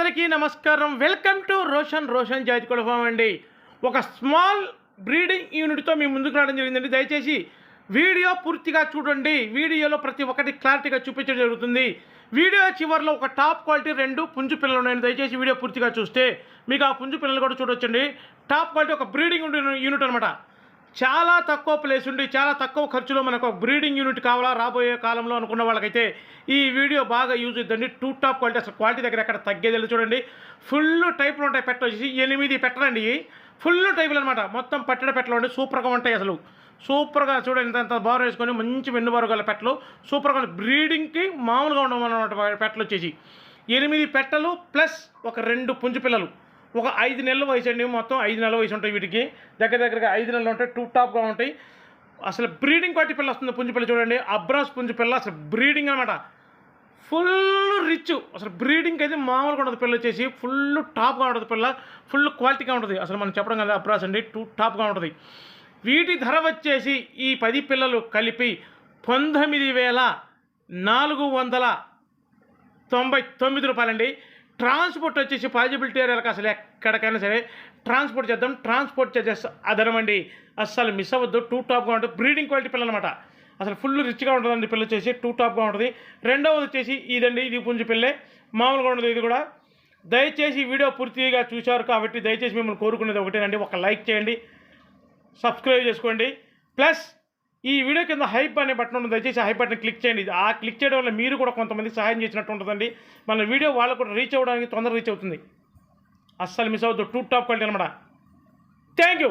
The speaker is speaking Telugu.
అందరికీ నమస్కారం. వెల్కమ్ టు రోషన్ జాతికోళ్ళ ఫామ్ అండి. ఒక స్మాల్ బ్రీడింగ్ యూనిట్తో మీ ముందుకు రావడం జరిగిందండి. దయచేసి వీడియో పూర్తిగా చూడండి. వీడియోలో ప్రతి ఒక్కటి క్లారిటీగా చూపించడం జరుగుతుంది. వీడియో చివరిలో ఒక టాప్ క్వాలిటీ 2 పుంజు పిల్లలు ఉన్నాయండి. దయచేసి వీడియో పూర్తిగా చూస్తే మీకు ఆ పుంజు పిల్లలు కూడా చూడొచ్చండి. టాప్ క్వాలిటీ ఒక బ్రీడింగ్ యూనిట్ అనమాట. చాలా తక్కువ ప్లేస్ ఉండి చాలా తక్కువ ఖర్చులో మనకు ఒక బ్రీడింగ్ యూనిట్ కావాలా రాబోయే కాలంలో అనుకున్న వాళ్ళకైతే ఈ వీడియో బాగా యూజ్ అవుతుందండి. 2 టాప్ క్వాలిటీ, అసలు క్వాలిటీ దగ్గర ఎక్కడ తగ్గేది చూడండి. ఫుల్ టైపులు ఉంటాయి. పెట్ట వచ్చేసి 8 పెట్టలండి. ఫుల్ టైపులు అనమాట. మొత్తం పట్టెడ పెట్టలు అండి. సూపర్గా ఉంటాయి. అసలు సూపర్గా చూడండి. ఇంత బారు వేసుకొని మంచి వెన్నుబారు గల పెట్టలు సూపర్గా బ్రీడింగ్కి మామూలుగా ఉండవు అన్నమాట. పెట్టలు వచ్చేసి 8 పెట్టలు ప్లస్ ఒక 2 పుంజు పిల్లలు. ఒక 5 నెలల వయసు అండి. మొత్తం 5 నెలల వయసు ఉంటాయి వీటికి. దగ్గరగా 5 నెలలు ఉంటాయి. 2 టాప్గా ఉంటాయి. అసలు బ్రీడింగ్ క్వాలిటీ పిల్ల వస్తుంది. పుంజు పిల్ల చూడండి. అబ్రాస్ పుంజు పిల్ల అసలు బ్రీడింగ్ అనమాట. Full rich. అసలు బ్రీడింగ్ అయితే మామూలుగా ఉండదు. పిల్ల వచ్చేసి ఫుల్ టాప్గా ఉంటుంది. పిల్ల ఫుల్ క్వాలిటీగా ఉంటుంది. అసలు మనం చెప్పడం కదా అబ్రాస్ అండి. 2 టాప్గా ఉంటుంది. వీటి ధర వచ్చేసి ఈ 10 పిల్లలు కలిపి 19,499 రూపాయలండి. ట్రాన్స్పోర్ట్ వచ్చేసి పాజిబిలిటీ ఏరియాలకు అసలు ఎక్కడికైనా సరే ట్రాన్స్పోర్ట్ చేద్దాం. ట్రాన్స్పోర్ట్ చార్జెస్ అదనమండి. అస్సలు మిస్ అవ్వద్దు. 2 టాప్గా ఉంటుంది. బ్రీడింగ్ క్వాలిటీ పిల్లలు అనమాట. అసలు ఫుల్ రిచ్గా ఉంటుందండి. పిల్ల వచ్చేసి 2 టాప్గా ఉంటుంది. రెండవది వచ్చేసి ఇదండి. ఇది పుంజు పిల్లే. మామూలుగా ఉండదు ఇది కూడా. దయచేసి వీడియో పూర్తిగా చూశారు కాబట్టి దయచేసి మిమ్మల్ని కోరుకునేది ఒకటేనండి. ఒక లైక్ చేయండి, సబ్స్క్రైబ్ చేసుకోండి. ప్లస్ ఈ వీడియో కింద హైప్ అనే బటన్ ఉంటుంది. దయచేసి హైప్ బటన్ క్లిక్ చేయండి. ఆ క్లిక్ చేయడం వల్ల మీరు కూడా కొంతమందికి సహాయం చేసినట్టు ఉంటుందండి. మన వీడియో వాళ్ళకు కూడా రీచ్ అవ్వడానికి తొందరగా రీచ్ అవుతుంది. అస్సలు మిస్ అవ్వద్దు. 2 టాప్ క్వాలిటీ అనమాట. Thank you.